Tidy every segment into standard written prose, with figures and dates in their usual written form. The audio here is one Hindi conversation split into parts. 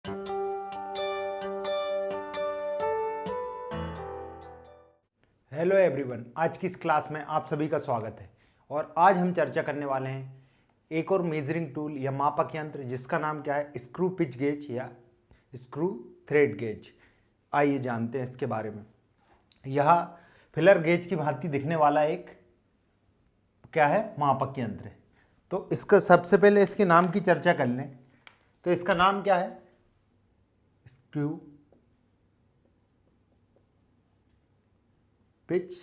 हेलो एवरीवन, आज की इस क्लास में आप सभी का स्वागत है। और आज हम चर्चा करने वाले हैं एक और मेजरिंग टूल या मापक यंत्र जिसका नाम क्या है, स्क्रू पिच गेज या स्क्रू थ्रेड गेज। आइए जानते हैं इसके बारे में। यह फिलर गेज की भांति दिखने वाला एक क्या है, मापक यंत्र है। तो इसका सबसे पहले इसके नाम की चर्चा कर लें। तो इसका नाम क्या है, स्क्रू पिच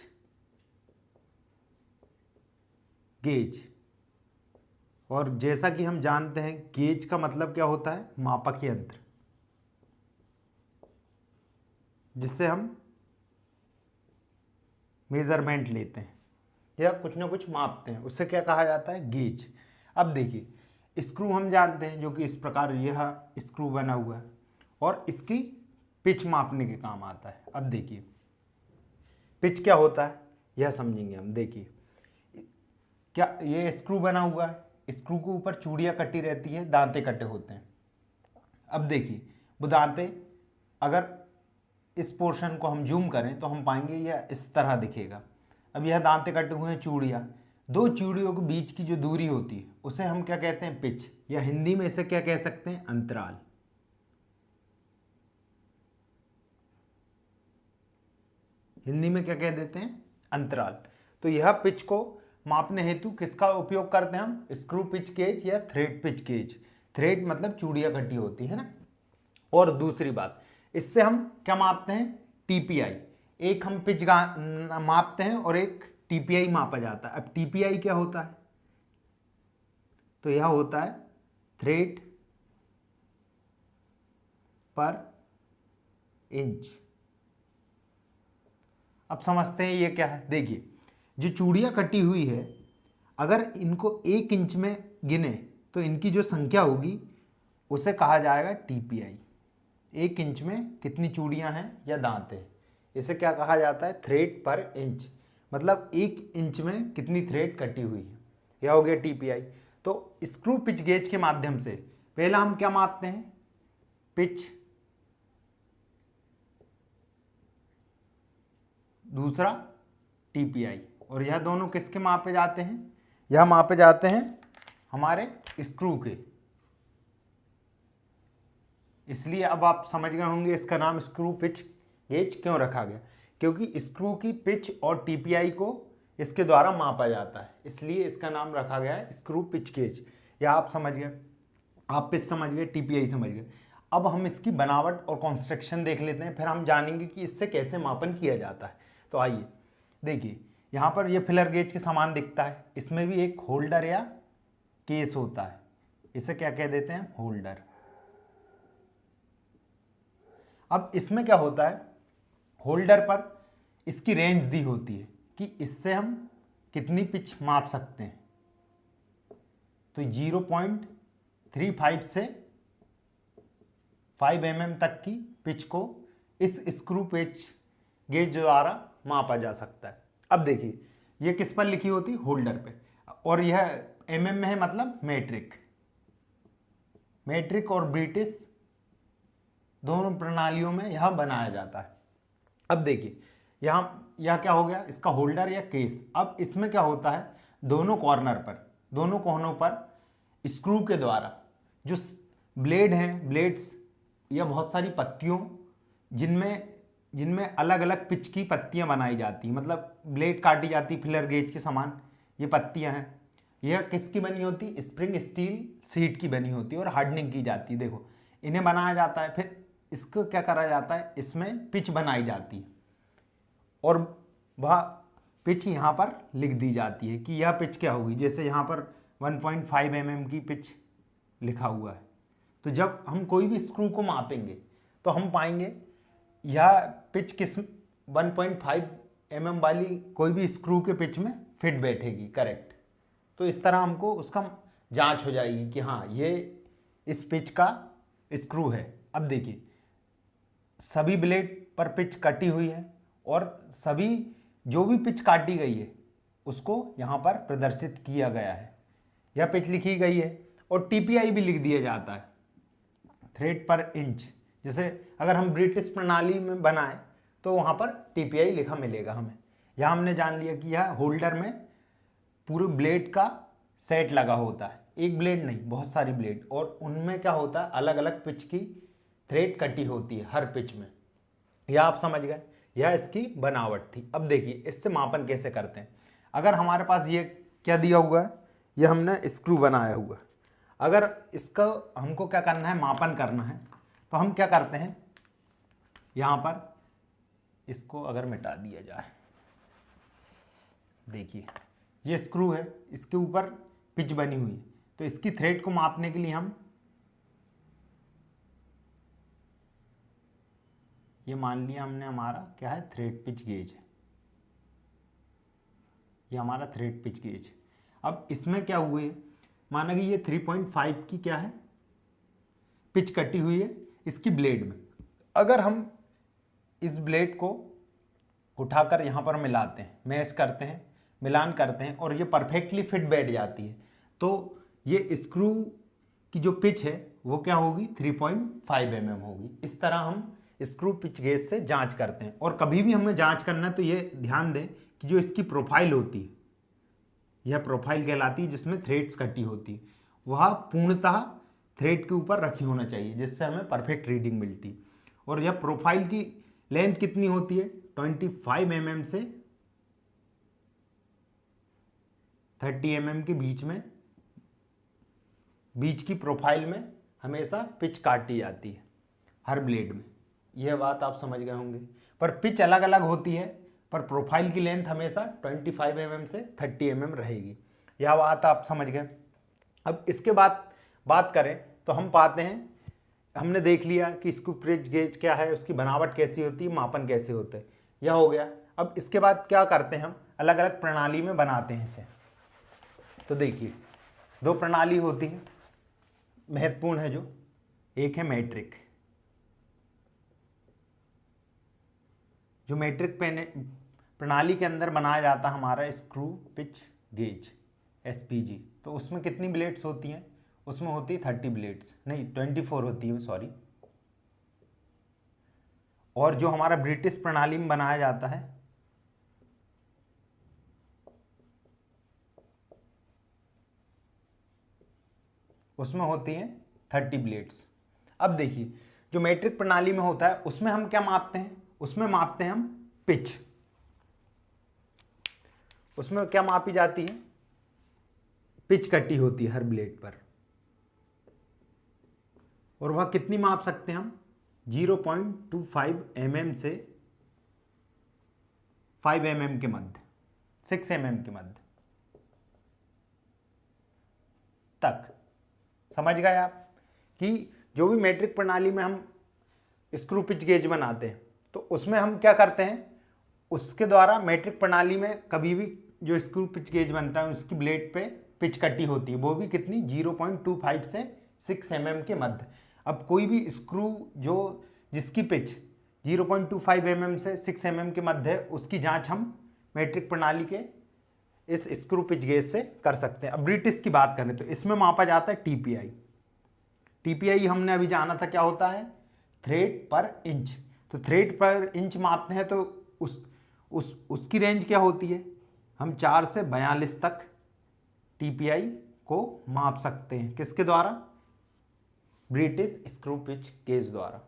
गेज। और जैसा कि हम जानते हैं, गेज का मतलब क्या होता है, मापक यंत्र, जिससे हम मेजरमेंट लेते हैं या कुछ ना कुछ मापते हैं, उससे क्या कहा जाता है, गेज। अब देखिए, स्क्रू हम जानते हैं, जो कि इस प्रकार यह स्क्रू बना हुआ है और इसकी पिच मापने के काम आता है। अब देखिए पिच क्या होता है यह समझेंगे हम। देखिए, क्या ये स्क्रू बना हुआ है, स्क्रू के ऊपर चूड़ियाँ कटी रहती है, दांते कटे होते हैं। अब देखिए, वो दांते अगर इस पोर्शन को हम जूम करें तो हम पाएंगे यह इस तरह दिखेगा। अब यह दांते कटे हुए हैं, चूड़ियाँ, दो चूड़ियों के बीच की जो दूरी होती है उसे हम क्या कहते हैं, पिच, या हिंदी में इसे क्या कह सकते हैं, अंतराल। हिंदी में क्या कह देते हैं, अंतराल। तो यह पिच को मापने हेतु किसका उपयोग करते हैं हम, स्क्रू पिच गेज या थ्रेड पिच गेज। थ्रेड मतलब चूड़ियाँ कटी होती है ना। और दूसरी बात, इससे हम क्या मापते हैं, टीपीआई। एक हम पिच मापते हैं और एक टीपीआई मापा जाता है। अब टीपीआई क्या होता है, तो यह होता है थ्रेड पर इंच। अब समझते हैं ये क्या है। देखिए, जो चूड़ियाँ कटी हुई है, अगर इनको 1 इंच में गिने तो इनकी जो संख्या होगी उसे कहा जाएगा टीपीआई। 1 इंच में कितनी चूड़ियाँ हैं या दांत है, इसे क्या कहा जाता है, थ्रेड पर इंच। मतलब 1 इंच में कितनी थ्रेड कटी हुई है, यह हो गया टीपीआई। तो स्क्रू पिच गेज के माध्यम से पहला हम क्या मापते हैं, पिच, दूसरा टीपीआई। और यह दोनों किसके मापे जाते हैं, यह मापे जाते हैं हमारे स्क्रू के। इसलिए अब आप समझ गए होंगे इसका नाम स्क्रू पिच गेज क्यों रखा गया, क्योंकि स्क्रू की पिच और टीपीआई को इसके द्वारा मापा जाता है, इसलिए इसका नाम रखा गया है स्क्रू पिच गेज। या आप समझ गए, आप पिच समझ गए, टीपीआई समझ गए। अब हम इसकी बनावट और कॉन्स्ट्रक्शन देख लेते हैं, फिर हम जानेंगे कि इससे कैसे मापन किया जाता है। तो आइए देखिए, यहाँ पर ये फिलर गेज के समान दिखता है, इसमें भी एक होल्डर या केस होता है, इसे क्या कह देते हैं, होल्डर। अब इसमें क्या होता है, होल्डर पर इसकी रेंज दी होती है कि इससे हम कितनी पिच माप सकते हैं। तो 0.35 से 5 mm तक की पिच को इस स्क्रू पिच गेज द्वारा मापा जा सकता है। अब देखिए, ये किस पर लिखी होती है, होल्डर पे, और यह mm में है, मतलब मेट्रिक। मेट्रिक और ब्रिटिश दोनों प्रणालियों में यह बनाया जाता है। अब देखिए, यहाँ यह क्या हो गया, इसका होल्डर या केस। अब इसमें क्या होता है, दोनों कॉर्नर पर, दोनों कोनों पर स्क्रू के द्वारा जो ब्लेड हैं, ब्लेड्स या बहुत सारी पत्तियों, जिनमें जिनमें अलग अलग पिच की पत्तियां बनाई जाती, मतलब ब्लेड काटी जाती फिलर गेज के समान, ये पत्तियां हैं। यह किसकी बनी होती, स्प्रिंग स्टील सीट की बनी होती है और हार्डनिंग की जाती है। देखो, इन्हें बनाया जाता है, फिर इसको क्या करा जाता है, इसमें पिच बनाई जाती है और वह पिच यहाँ पर लिख दी जाती है कि यह पिच क्या होगी। जैसे यहाँ पर 1.5 mm की पिच लिखा हुआ है। तो जब हम कोई भी स्क्रू को मापेंगे तो हम पाएंगे यह पिच किस 1.5 mm वाली कोई भी स्क्रू के पिच में फिट बैठेगी, करेक्ट। तो इस तरह हमको उसका जांच हो जाएगी कि हाँ, ये इस पिच का स्क्रू है। अब देखिए, सभी ब्लेड पर पिच कटी हुई है और सभी जो भी पिच काटी गई है उसको यहाँ पर प्रदर्शित किया गया है, यह पिच लिखी गई है और टीपीआई भी लिख दिया जाता है, थ्रेड पर इंच, जैसे अगर हम ब्रिटिश प्रणाली में बनाएं तो वहाँ पर TPI लिखा मिलेगा हमें। यहाँ हमने जान लिया कि यह होल्डर में पूरे ब्लेड का सेट लगा होता है, एक ब्लेड नहीं बहुत सारी ब्लेड, और उनमें क्या होता है अलग अलग पिच की थ्रेड कटी होती है हर पिच में। यह आप समझ गए, यह इसकी बनावट थी। अब देखिए इससे मापन कैसे करते हैं। अगर हमारे पास ये क्या दिया हुआ है, ये हमने स्क्रू बनाया हुआ है, अगर इसका हमको क्या करना है मापन करना है तो हम क्या करते हैं, यहाँ पर इसको अगर मिटा दिया जाए, देखिए ये स्क्रू है, इसके ऊपर पिच बनी हुई है, तो इसकी थ्रेड को मापने के लिए हम ये मान लिया हमने हमारा क्या है थ्रेड पिच गेज है, ये हमारा थ्रेड पिच गेज है। अब इसमें क्या हुए, माना कि ये 3.5 की क्या है पिच कटी हुई है इसकी ब्लेड में। अगर हम इस ब्लेड को उठाकर यहाँ पर मिलाते हैं, मैश करते हैं, मिलान करते हैं और ये परफेक्टली फिट बैठ जाती है, तो ये स्क्रू की जो पिच है वो क्या होगी 3.5 mm होगी। इस तरह हम स्क्रू पिच गेज से जांच करते हैं। और कभी भी हमें जांच करना है तो ये ध्यान दें कि जो इसकी प्रोफाइल होती है, यह प्रोफाइल कहलाती है जिसमें थ्रेड्स कटी होती है, वह पूर्णतः थ्रेड के ऊपर रखी होना चाहिए, जिससे हमें परफेक्ट रीडिंग मिलती। और यह प्रोफाइल की लेंथ कितनी होती है 25 mm से 30 mm के बीच में, बीच की प्रोफाइल में हमेशा पिच काटी जाती है हर ब्लेड में। यह बात आप समझ गए होंगे। पर पिच अलग अलग होती है, पर प्रोफाइल की लेंथ हमेशा 25 mm से 30 mm रहेगी। यह बात आप समझ गए। अब इसके बाद बात करें तो हम पाते हैं, हमने देख लिया कि स्क्रू पिच गेज क्या है, उसकी बनावट कैसी होती है, मापन कैसे होते हैं, यह हो गया। अब इसके बाद क्या करते हैं, हम अलग अलग प्रणाली में बनाते हैं इसे। तो देखिए दो प्रणाली होती है महत्वपूर्ण है, जो एक है मैट्रिक, जो मैट्रिक प्रणाली के अंदर बनाया जाता है हमारा स्क्रू पिच गेज SPG। तो उसमें कितनी ब्लेड्स होती हैं, उसमें होती है 30 ब्लेड्स, नहीं 24 होती है सॉरी। और जो हमारा ब्रिटिश प्रणाली में बनाया जाता है उसमें होती हैं 30 ब्लेड्स। अब देखिए जो मैट्रिक प्रणाली में होता है उसमें हम क्या मापते हैं, उसमें मापते हैं हम पिच। उसमें क्या मापी जाती है, पिच कटी होती है हर ब्लेड पर, और वह कितनी माप सकते हैं हम 0.25 mm से 5 mm के मध्य, 6 mm के मध्य तक। समझ गए आप कि जो भी मैट्रिक प्रणाली में हम स्क्रू पिच गेज बनाते हैं तो उसमें हम क्या करते हैं, उसके द्वारा मैट्रिक प्रणाली में कभी भी जो स्क्रू पिच गेज बनता है उसकी ब्लेड पे पिच कटी होती है, वो भी कितनी 0.25 से 6 mm के मध्य। अब कोई भी स्क्रू जो जिसकी पिच 0.25 mm से 6 mm के मध्य है, उसकी जांच हम मैट्रिक प्रणाली के इस स्क्रू पिच गेज से कर सकते हैं। अब ब्रिटिश की बात करें तो इसमें मापा जाता है TPI। TPI हमने अभी जाना था क्या होता है, थ्रेड पर इंच। तो थ्रेड पर इंच मापते हैं तो उसकी रेंज क्या होती है, हम 4 से 42 तक TPI को माप सकते हैं, किसके द्वारा, ब्रिटिश स्क्रू पिच गेज द्वारा।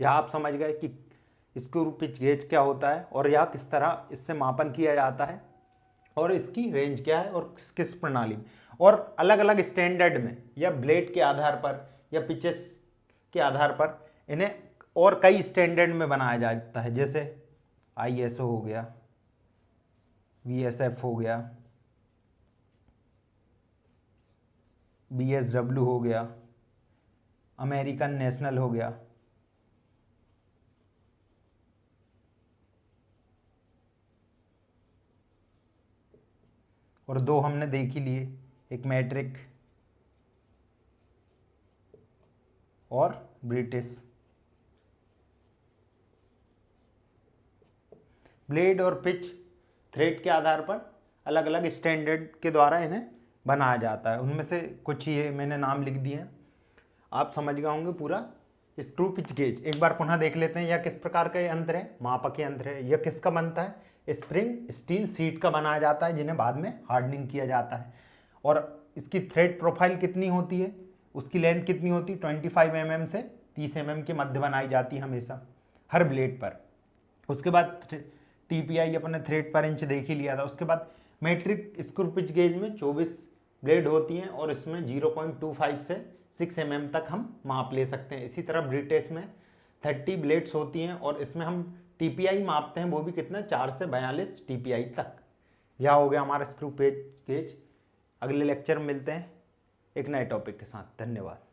यह आप समझ गए कि स्क्रू पिच गेज क्या होता है और यह किस तरह इससे मापन किया जाता है और इसकी रेंज क्या है और किस प्रणाली में। और अलग अलग स्टैंडर्ड में या ब्लेड के आधार पर या पिचेस के आधार पर इन्हें और कई स्टैंडर्ड में बनाया जाता है, जैसे ISO हो गया, VSF हो गया, BSW हो गया, अमेरिकन नेशनल हो गया। और दो हमने देख ही लिए, एक मैट्रिक और ब्रिटिश। ब्लेड और पिच थ्रेड के आधार पर अलग अलग स्टैंडर्ड के द्वारा इन्हें बनाया जाता है। उनमें से कुछ ये मैंने नाम लिख दिए हैं, आप समझ गए होंगे पूरा स्क्रू पिच गेज एक बार पुनः देख लेते हैं। यह किस प्रकार का यंत्र है? मापक यंत्र है। यह किसका बनता है? स्प्रिंग स्टील शीट का बनाया जाता है, जिन्हें बाद में हार्डनिंग किया जाता है। और इसकी थ्रेड प्रोफाइल कितनी होती है, उसकी लेंथ कितनी होती है? 25 mm से 30 mm के मध्य बनाई जाती है हमेशा हर ब्लेड पर। उसके बाद TPI अपने थ्रेड पर इंच देख ही लिया था। उसके बाद मेट्रिक स्क्रू पिच गेज में 24 ब्लेड होती हैं और इसमें 0.25 से 6 mm तक हम माप ले सकते हैं। इसी तरह ब्रिटिश में 30 ब्लेड्स होती हैं और इसमें हम TPI मापते हैं, वो भी कितना? 4 से 42 TPI तक। यह हो गया हमारा स्क्रू पिच गेज। अगले लेक्चर में मिलते हैं एक नए टॉपिक के साथ। धन्यवाद।